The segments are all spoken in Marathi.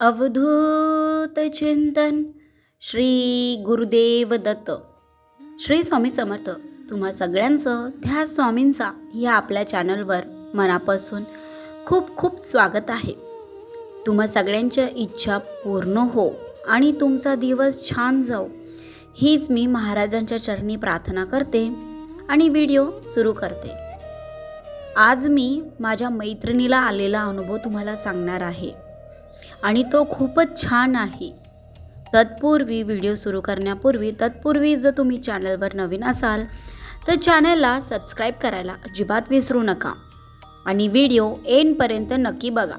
अवधूत चिंतन श्री गुरुदेव दत्त. श्री स्वामी समर्थ. तुम्हा सगळ्यांचं त्या स्वामींचा या आपल्या चॅनलवर मनापासून खूप खूप स्वागत आहे. तुम्हा सगळ्यांच्या इच्छा पूर्ण हो आणि तुमचा दिवस छान जाओ हीच मी महाराजांच्या चरणी प्रार्थना करते आणि व्हिडिओ सुरू करते. आज मी माझ्या मैत्रिणीला आलेला अनुभव तुम्हाला सांगणार आहे आणि तो खूपच छान आहे. तत्पूर्वी व्हिडिओ सुरू करण्यापूर्वी जर तुम्ही चॅनलवर नवीन असाल तर चॅनलला सबस्क्राईब करायला अजिबात विसरू नका आणि व्हिडिओ एंडपर्यंत नक्की बघा.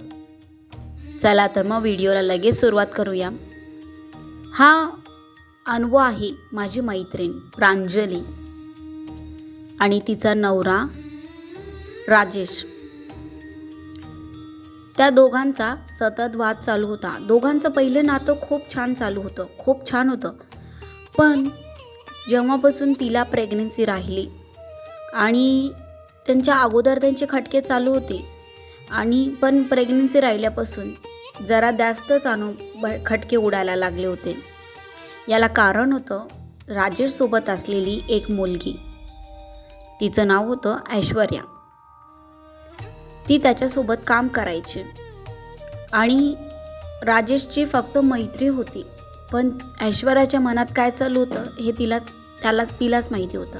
चला तर मग व्हिडिओला लगेच सुरुवात करूया. हा अनुभव आहे माझी मैत्रीण प्रांजली आणि तिचा नवरा राजेश. त्या दोघांचा सतत वाद चालू होता. दोघांचं पहिलं नातं खूप छान चालू होतं, खूप छान होतं. पण जेव्हापासून तिला प्रेग्नन्सी राहिली आणि त्यांच्या अगोदर त्यांचे खटके चालू होते आणि पण प्रेग्नन्सी राहिल्यापासून जरा जास्तच खटके उडायला लागले होते. याला कारण होतं राजेशसोबत असलेली एक मुलगी. तिचं नाव होतं ऐश्वर्या. ती त्याच्यासोबत काम करायची आणि राजेशची फक्त मैत्री होती. पण ऐश्वर्याच्या मनात काय चालू होतं हे तिलाच माहिती होतं.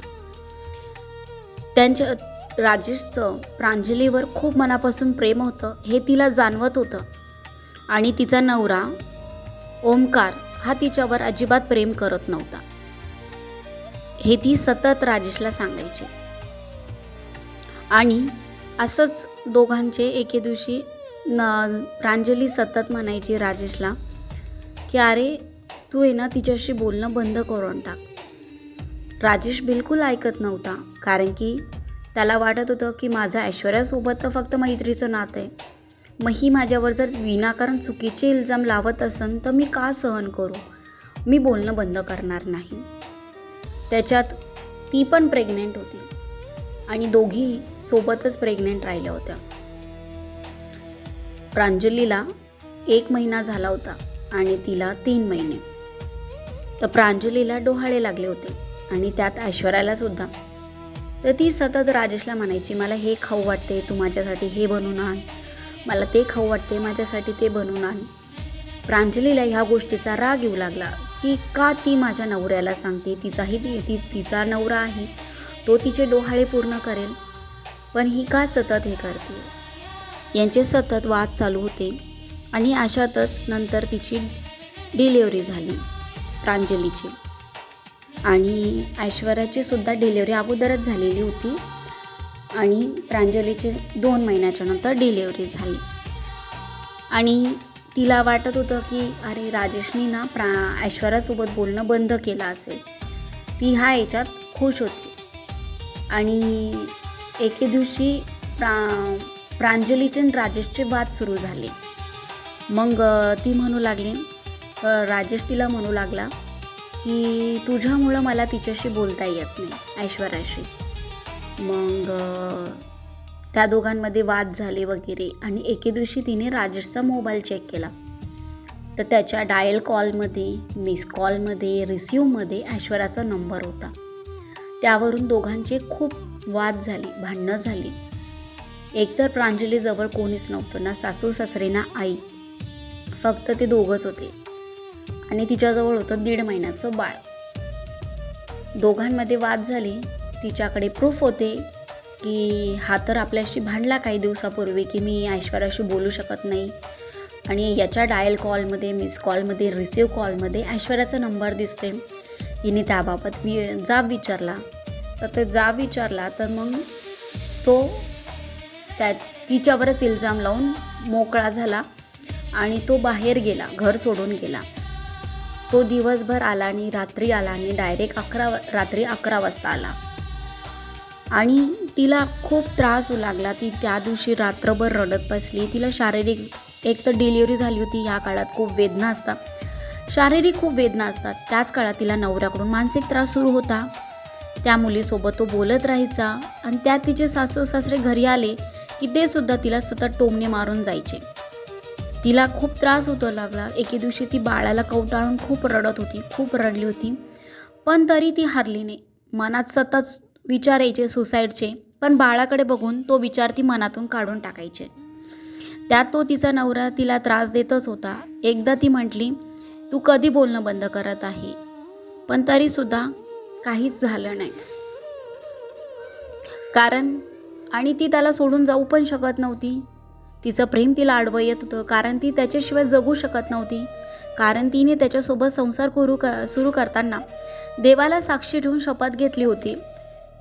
त्यांच्या राजेशचं प्रांजलीवर खूप मनापासून प्रेम होतं हे तिला जाणवत होतं आणि तिचा नवरा ओमकार हा तिच्यावर अजिबात प्रेम करत नव्हता हे ती सतत राजेशला सांगायची. आणि असंच दोघांचे एके दिवशी प्रांजली सतत म्हणायची राजेशला की अरे तू आहे ना तिच्याशी बोलणं बंद करून टाक. राजेश बिलकुल ऐकत नव्हता, कारण की त्याला वाटत होतं की माझं ऐश्वर्यासोबत तर फक्त मैत्रीचं नातं आहे. मग ही माझ्यावर जर विनाकारण चुकीचे इल्जाम लावत असेल तर मी का सहन करू. मी बोलणं बंद करणार नाही. त्याच्यात ती पण प्रेग्नेंट होती आणि दोघीही सोबतच प्रेग्नेंट राहिल्या होत्या. प्रांजलीला 1 महिना झाला होता आणि तिला 3 महिने. तर प्रांजलीला डोहाळे लागले होते आणि त्यात ऐश्वर्याला सुद्धा. तर ती सतत राजेशला म्हणायची मला हे खाऊ वाटते तू माझ्यासाठी हे बनवून आण, मला ते खाऊ वाटते माझ्यासाठी ते बनवून आण. प्रांजलीला ह्या गोष्टीचा राग येऊ लागला की का ती माझ्या नवऱ्याला सांगते. तिचा नवरा आहे, तो तिचे डोहाळे पूर्ण करेल, पण ही का सतत हे करते. यांचे सतत वाद चालू होते आणि अशातच नंतर तिची डिलिव्हरी झाली प्रांजलीची. आणि ऐश्वर्याची सुद्धा डिलिव्हरी अगोदरच झालेली होती आणि प्रांजलीची 2 महिन्याच्या नंतर डिलिव्हरी झाली. आणि तिला वाटत होतं की अरे राजेशनी ना ऐश्वर्यासोबत बोलणं बंद केलं असेल. ती याच्यात खुश होती. आणि एके दिवशी प्रांजलीचे आणि राजेशचे वाद सुरू झाले. मग ती म्हणू लागली, राजेश तिला म्हणू लागला की तुझ्यामुळं मला तिच्याशी बोलता येत नाही ऐश्वर्याशी. मग त्या दोघांमध्ये वाद झाले वगैरे. आणि एके दिवशी तिने राजेशचा मोबाईल चेक केला तर त्याच्या डायल कॉलमध्ये, मिस कॉलमध्ये, रिसिव्हमध्ये ऐश्वर्याचा नंबर होता. त्यावरून दोघांचे खूप वाद झाले, भांडणं झाली. एकतर प्रांजलीजवळ कोणीच नव्हतं, ना सासू सासरे ना आई, फक्त ते दोघंच होते आणि तिच्याजवळ होतं 1.5 महिन्याचं बाळ. दोघांमध्ये वाद झाले. तिच्याकडे प्रूफ होते की हा तर आपल्याशी भांडला काही दिवसापूर्वी की मी ऐश्वर्याशी बोलू शकत नाही. आणि याच्या डायल कॉलमध्ये, मिस कॉलमध्ये, रिसिव्ह कॉलमध्ये ऐश्वर्याचा नंबर दिसते. तिने त्याबाबत जाब विचारला. तर ते जाब विचारला तर मग तो तिच्यावरच इल्जाम लावून मोकळा झाला आणि तो बाहेर गेला, घर सोडून गेला. तो दिवसभर आला आणि रात्री आला आणि डायरेक्ट रात्री 11 वाजता आला. आणि तिला खूप त्रास होऊ लागला. ती त्या दिवशी रात्रभर रडत बसली. तिला शारीरिक, एक तर डिलिव्हरी झाली होती, ह्या काळात खूप वेदना असतात, शारीरिक खूप वेदना असतात. त्याच काळात तिला नवऱ्याकडून मानसिक त्रास सुरू होता. त्या मुलीसोबत तो बोलत राहायचा आणि त्यात तिचे सासू सासरे घरी आले की ते सुद्धा तिला सतत टोमणे मारून जायचे. तिला खूप त्रास होतो लागला. एके दिवशी ती बाळाला कवटाळून खूप रडत होती, खूप रडली होती. पण तरी ती हारली नाही. मनात सतत विचार यायचे सुसाईडचे, पण बाळाकडे बघून तो विचार ती मनातून काढून टाकायचे. त्यात तो तिचा नवरा तिला त्रास देतच होता. एकदा ती म्हटली, तू कधी बोलणं बंद करत आहे? पण तरीसुद्धा काहीच झालं नाही. आणि ती त्याला सोडून जाऊ पण शकत नव्हती. तिचं प्रेम तिला आडवं येत होतं, कारण ती त्याच्याशिवाय जगू शकत नव्हती. कारण तिने त्याच्यासोबत संसार सुरू करताना देवाला साक्षी ठेवून शपथ घेतली होती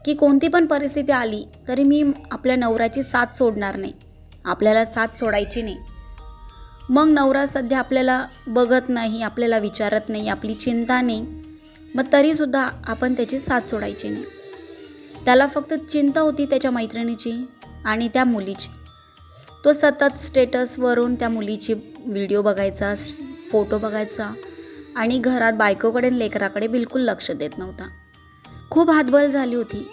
की कोणती पण परिस्थिती आली तरी मी आपल्या नवऱ्याची साथ सोडणार नाही, आपल्याला साथ सोडायची नाही. मग नवरा सध्या आपल्याला बघत नाही, आपल्याला विचारत नाही, आपली चिंता नाही, मग तरीसुद्धा आपण त्याची साथ सोडायची नाही. त्याला फक्त चिंता होती त्याच्या मैत्रिणीची आणि त्या मुलीची. तो सतत स्टेटसवरून त्या मुलीची व्हिडिओ बघायचा, फोटो बघायचा आणि घरात बायकोकडे आणि लेकराकडे बिलकुल लक्ष देत नव्हता. खूप हातबल झाली होती.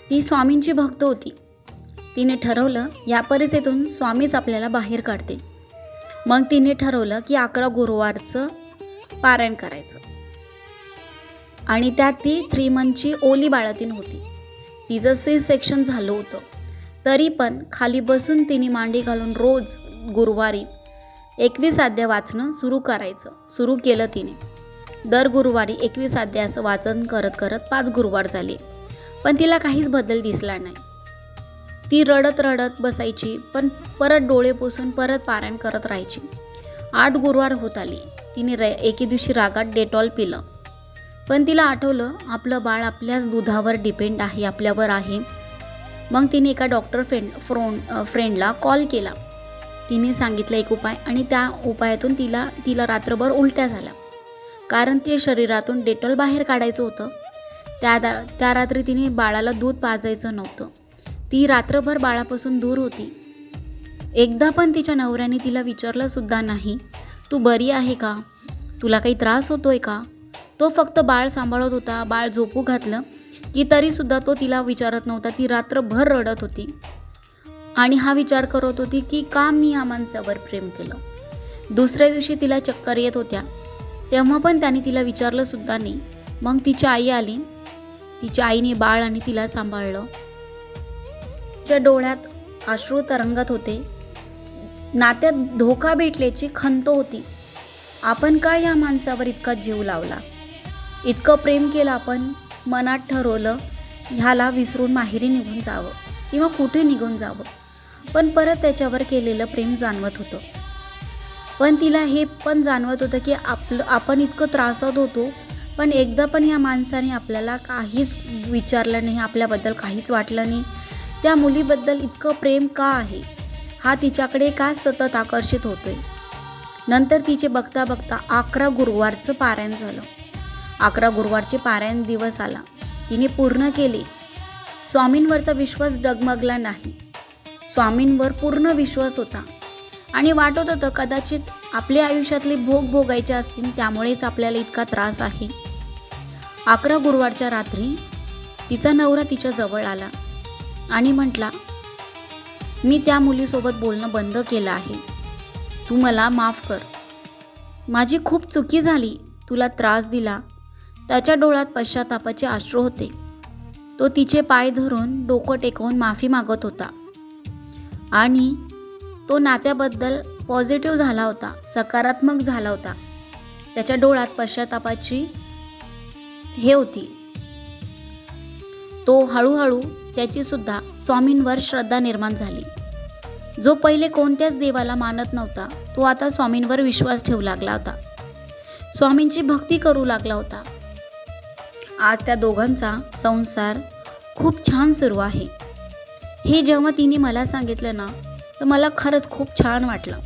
ती स्वामींची भक्त होती. तिने ठरवलं या परिस्थितीतून स्वामीच आपल्याला बाहेर काढते. मग तिने ठरवलं की 11 गुरुवारचं पारायण करायचं. आणि त्यात ती 3 मंथची ओली बाळातीन होती. तिचं C-सेक्शन झालं होतं. तरी पण खाली बसून तिने मांडी घालून रोज गुरुवारी 21 अध्याय वाचणं सुरू केलं तिने. दर गुरुवारी 21 अध्यायाचं वाचन करत 5 गुरुवार झाले, पण तिला काहीच बदल दिसला नाही. ती रडत बसायची, पण परत डोळे पुसून परत पारायण करत राहायची. 8 गुरुवार होत आली. तिने एके दिवशी रागात डेटॉल पिलं, पण तिला आठवलं आपलं बाळ आपल्याच दुधावर डिपेंड आहे, आपल्यावर आहे. मग तिने एका डॉक्टर फ्रेंडला कॉल केला. तिने सांगितलं एक उपाय आणि त्या उपायातून तिला रात्रभर उलट्या झाल्या. कारण ते शरीरातून डेटॉल बाहेर काढायचं होतं. त्या रात्री तिने बाळाला दूध पाजायचं नव्हतं. ती रात्रभर बाळापासून दूर होती. एकदा पण तिच्या नवऱ्याने तिला विचारलंसुद्धा नाही, तू बरी आहे का? तुला काही त्रास होतोय का? तो फक्त बाळ सांभाळत होता. बाळ झोपू घातलं की तरीसुद्धा तो तिला विचारत नव्हता. ती रात्रभर रडत होती आणि हा विचार करत होती की का मी या माणसावर प्रेम केलं. दुसऱ्या दिवशी तिला चक्कर येत होत्या, तेव्हा पण त्याने तिला विचारलंसुद्धा नाही. मग तिची आई आली. तिच्या आईने बाळ आणि तिला सांभाळलं. तिच्या डोळ्यात अश्रू तरंगत होते. नात्यात धोका भेटल्याची खंत होती. आपण काय या माणसावर इतका जीव लावला, इतकं प्रेम केलं. आपण मनात ठरवलं ह्याला विसरून माहेरी निघून जावं किंवा कुठे निघून जावं, पण परत त्याच्यावर केलेलं प्रेम जाणवत होतं. पण तिला हे पण जाणवत होतं की आपण इतकं त्रासात होतो, पण एकदा पण या माणसाने आपल्याला काहीच विचारलं नाही, आपल्याबद्दल काहीच वाटलं नाही. त्या मुलीबद्दल इतकं प्रेम का आहे, हा तिच्याकडे का सतत आकर्षित होतोय. नंतर तिचे बघता 11 गुरुवारचं पारायण झालं. 11 गुरुवारचे पारायण दिवस आला. तिने पूर्ण केले. स्वामींवरचा विश्वास डगमगला नाही. स्वामींवर पूर्ण विश्वास होता आणि वाटत होतं कदाचित आपल्या आयुष्यातले भोग भोगायचे असतील, त्यामुळेच आपल्याला इतका त्रास आहे. 11 गुरुवारच्या रात्री तिचा नवरा तिच्या जवळ आला आणि म्हटला, मी त्या मुलीसोबत बोलणं बंद केलं आहे. तू मला माफ कर. माझी खूप चुकी झाली, तुला त्रास दिला. त्याच्या डोळ्यात पश्चातापाचे अश्रू होते. तो तिचे पाय धरून डोकं टेकवून माफी मागत होता आणि तो नात्याबद्दल पॉझिटिव्ह झाला होता, सकारात्मक झाला होता. त्याच्या डोळ्यात पश्चातापाची हे होती. तो हळूहळू त्याचीसुद्धा स्वामींवर श्रद्धा निर्माण झाली. जो पहिले कोणत्याच देवाला मानत नव्हता, तो आता स्वामींवर विश्वास ठेवू लागला होता, स्वामींची भक्ती करू लागला होता. आज त्या दोघांचा संसार खूप छान सुरू आहे. हे जेव्हा तिने मला सांगितलं ना, तर मला खरंच खूप छान वाटलं.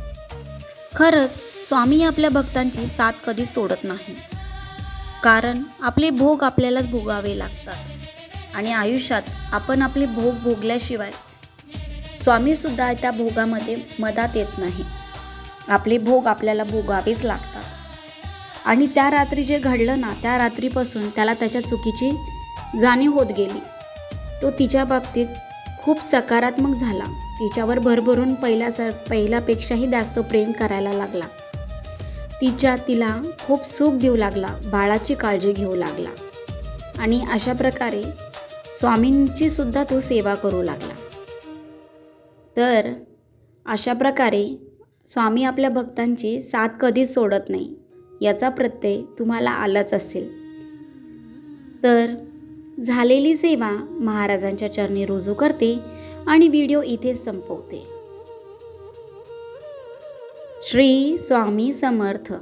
खरंच स्वामी आपल्या भक्तांची साथ कधीच सोडत नाही, कारण आपले भोग आपल्यालाच भोगावे लागतात आणि आयुष्यात आपण आपले भोग भोगल्याशिवाय स्वामीसुद्धा त्या भोगामध्ये मदत येत नाही. आपले भोग आपल्याला भोगावेच लागतात. आणि त्या रात्री जे घडलं ना, त्या रात्रीपासून त्याला त्याच्या चुकीची जाणीव होत गेली. तो तिच्या बाबतीत खूप सकारात्मक झाला. तिच्यावर भरभरून पहिल्यापेक्षाही जास्त प्रेम करायला लागला. तिला खूप सुख देऊ लागला, बाळाची काळजी घेऊ लागला आणि अशा प्रकारे स्वामींची सुद्धा तो सेवा करू लागला. तर अशा प्रकारे स्वामी आपल्या भक्तांची साथ कधीच सोडत नाही याचा प्रत्यय तुम्हाला आलाच असेल. तर झालेली सेवा महाराजांच्या चरणी रुजू करते आणि व्हिडिओ इथेच संपवते. श्री स्वामी समर्थ.